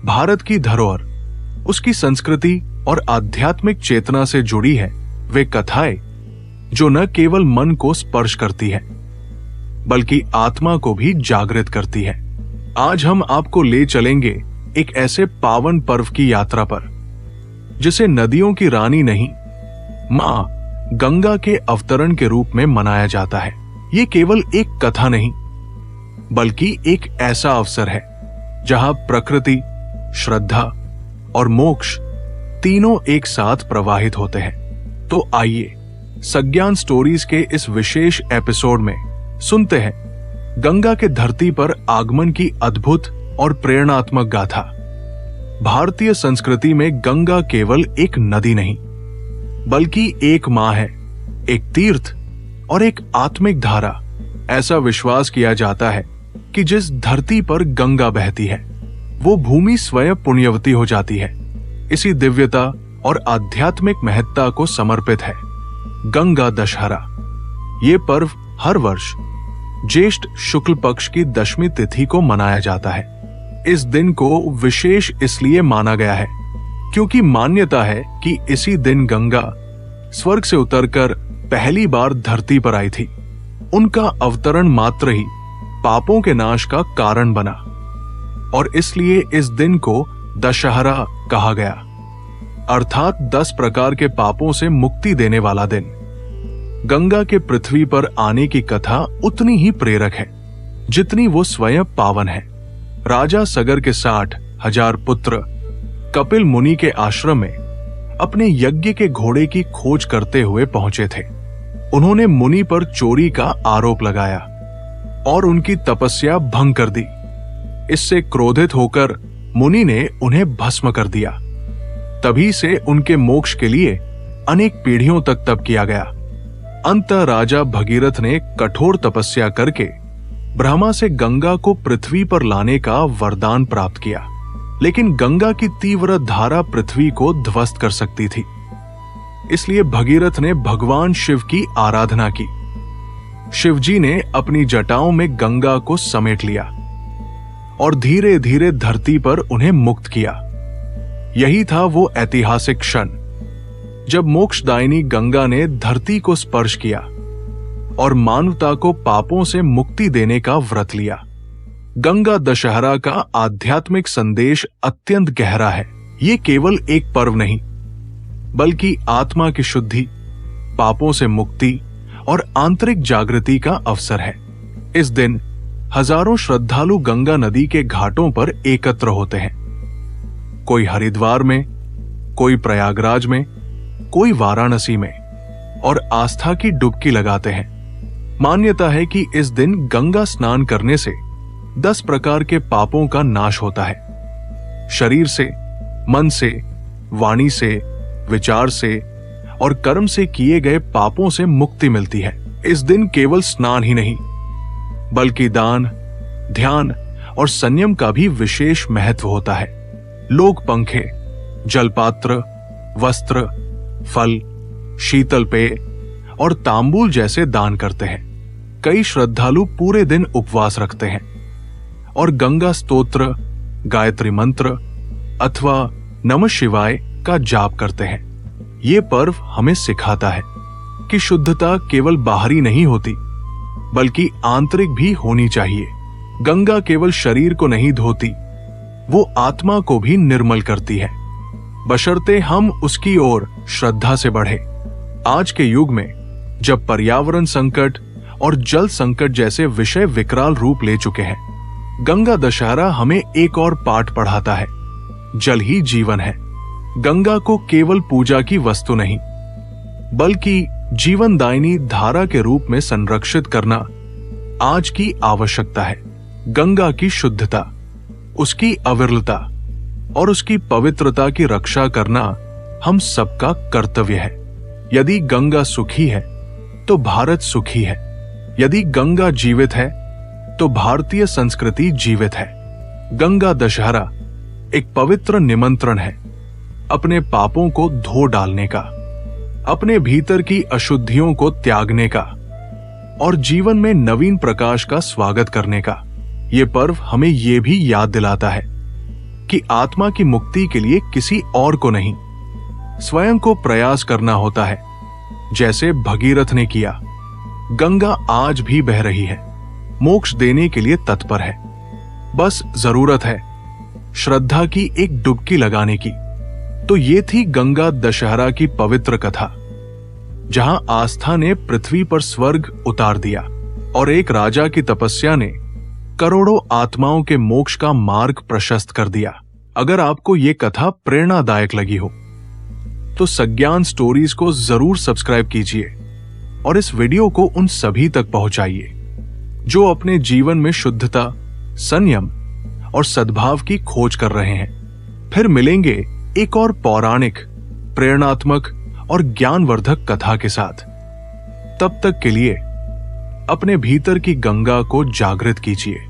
भारत की धरोहर, उसकी संस्कृति और आध्यात्मिक चेतना से जुड़ी है वे कथाएं जो न केवल मन को स्पर्श करती है बल्कि आत्मा को भी जागृत करती है। आज हम आपको ले चलेंगे एक ऐसे पावन पर्व की यात्रा पर जिसे नदियों की रानी नहीं, मां गंगा के अवतरण के रूप में मनाया जाता है। ये केवल एक कथा नहीं बल्कि एक ऐसा अवसर है जहां प्रकृति, श्रद्धा और मोक्ष तीनों एक साथ प्रवाहित होते हैं। तो आइए सज्ञान स्टोरीज के इस विशेष एपिसोड में सुनते हैं गंगा के धरती पर आगमन की अद्भुत और प्रेरणात्मक गाथा। भारतीय संस्कृति में गंगा केवल एक नदी नहीं बल्कि एक मां है, एक तीर्थ और एक आत्मिक धारा। ऐसा विश्वास किया जाता है कि जिस धरती पर गंगा बहती है वो भूमि स्वयं पुण्यवती हो जाती है। इसी दिव्यता और आध्यात्मिक महत्ता को समर्पित है गंगा दशहरा। ये पर्व हर वर्ष ज्येष्ठ शुक्ल पक्ष की दशमी तिथि को मनाया जाता है। इस दिन को विशेष इसलिए माना गया है क्योंकि मान्यता है कि इसी दिन गंगा स्वर्ग से उतरकर पहली बार धरती पर आई थी। उनका अवतरण मात्र ही पापों के नाश का कारण बना और इसलिए इस दिन को दशहरा कहा गया, अर्थात 10 प्रकार के पापों से मुक्ति देने वाला दिन। गंगा के पृथ्वी पर आने की कथा उतनी ही प्रेरक है जितनी वो स्वयं पावन है। राजा सगर के 60,000 पुत्र कपिल मुनि के आश्रम में अपने यज्ञ के घोड़े की खोज करते हुए पहुंचे थे। उन्होंने मुनि पर चोरी का आरोप लगाया और उनकी तपस्या भंग कर दी। इससे क्रोधित होकर मुनि ने उन्हें भस्म कर दिया। तभी से उनके मोक्ष के लिए अनेक पीढ़ियों तक तप किया गया। अंत राजा भगीरथ ने कठोर तपस्या करके ब्रह्मा से गंगा को पृथ्वी पर लाने का वरदान प्राप्त किया, लेकिन गंगा की तीव्र धारा पृथ्वी को ध्वस्त कर सकती थी। इसलिए भगीरथ ने भगवान शिव की आराधना की। शिवजी ने अपनी जटाओं में गंगा को समेट लिया और धीरे धीरे धरती पर उन्हें मुक्त किया। यही था वो ऐतिहासिक क्षण जब मोक्षदायिनी गंगा ने धरती को स्पर्श किया और मानवता को पापों से मुक्ति देने का व्रत लिया। गंगा दशहरा का आध्यात्मिक संदेश अत्यंत गहरा है। ये केवल एक पर्व नहीं बल्कि आत्मा की शुद्धि, पापों से मुक्ति और आंतरिक जागृति का अवसर है। इस दिन हजारों श्रद्धालु गंगा नदी के घाटों पर एकत्र होते हैं। कोई हरिद्वार में, कोई प्रयागराज में, कोई वाराणसी में, और आस्था की डुबकी लगाते हैं। मान्यता है कि इस दिन गंगा स्नान करने से 10 प्रकार के पापों का नाश होता है। शरीर से, मन से, वाणी से, विचार से और कर्म से किए गए पापों से मुक्ति मिलती है। इस दिन केवल स्नान ही नहीं बल्कि दान, ध्यान और संयम का भी विशेष महत्व होता है। लोग पंखे, जलपात्र, वस्त्र, फल, शीतल पेय और तांबूल जैसे दान करते हैं। कई श्रद्धालु पूरे दिन उपवास रखते हैं और गंगा स्तोत्र, गायत्री मंत्र अथवा नमः शिवाय का जाप करते हैं। ये पर्व हमें सिखाता है कि शुद्धता केवल बाहरी नहीं होती बल्कि आंतरिक भी होनी चाहिए। गंगा केवल शरीर को नहीं धोती, वो आत्मा को भी निर्मल करती है, बशर्ते हम उसकी ओर श्रद्धा से बढ़े। आज के युग में जब पर्यावरण संकट और जल संकट जैसे विषय विकराल रूप ले चुके हैं, गंगा दशहरा हमें एक और पाठ पढ़ाता है। जल ही जीवन है। गंगा को केवल पूजा की वस्तु नहीं बल्कि जीवनदायिनी धारा के रूप में संरक्षित करना आज की आवश्यकता है। गंगा की शुद्धता, उसकी अविरलता और उसकी पवित्रता की रक्षा करना हम सबका कर्तव्य है। यदि गंगा सुखी है तो भारत सुखी है। यदि गंगा जीवित है तो भारतीय संस्कृति जीवित है। गंगा दशहरा एक पवित्र निमंत्रण है अपने पापों को धो डालने का, अपने भीतर की अशुद्धियों को त्यागने का और जीवन में नवीन प्रकाश का स्वागत करने का। ये पर्व हमें ये भी याद दिलाता है कि आत्मा की मुक्ति के लिए किसी और को नहीं, स्वयं को प्रयास करना होता है, जैसे भगीरथ ने किया। गंगा आज भी बह रही है, मोक्ष देने के लिए तत्पर है। बस जरूरत है श्रद्धा की एक डुबकी लगाने की। तो ये थी गंगा दशहरा की पवित्र कथा, जहां आस्था ने पृथ्वी पर स्वर्ग उतार दिया और एक राजा की तपस्या ने करोड़ों आत्माओं के मोक्ष का मार्ग प्रशस्त कर दिया। अगर आपको ये कथा प्रेरणादायक लगी हो तो सज्ञान स्टोरीज को जरूर सब्सक्राइब कीजिए और इस वीडियो को उन सभी तक पहुंचाइए जो अपने जीवन में शुद्धता, संयम और सद्भाव की खोज कर रहे हैं। फिर मिलेंगे एक और पौराणिक, प्रेरणात्मक और ज्ञानवर्धक कथा के साथ। तब तक के लिए अपने भीतर की गंगा को जागृत कीजिए।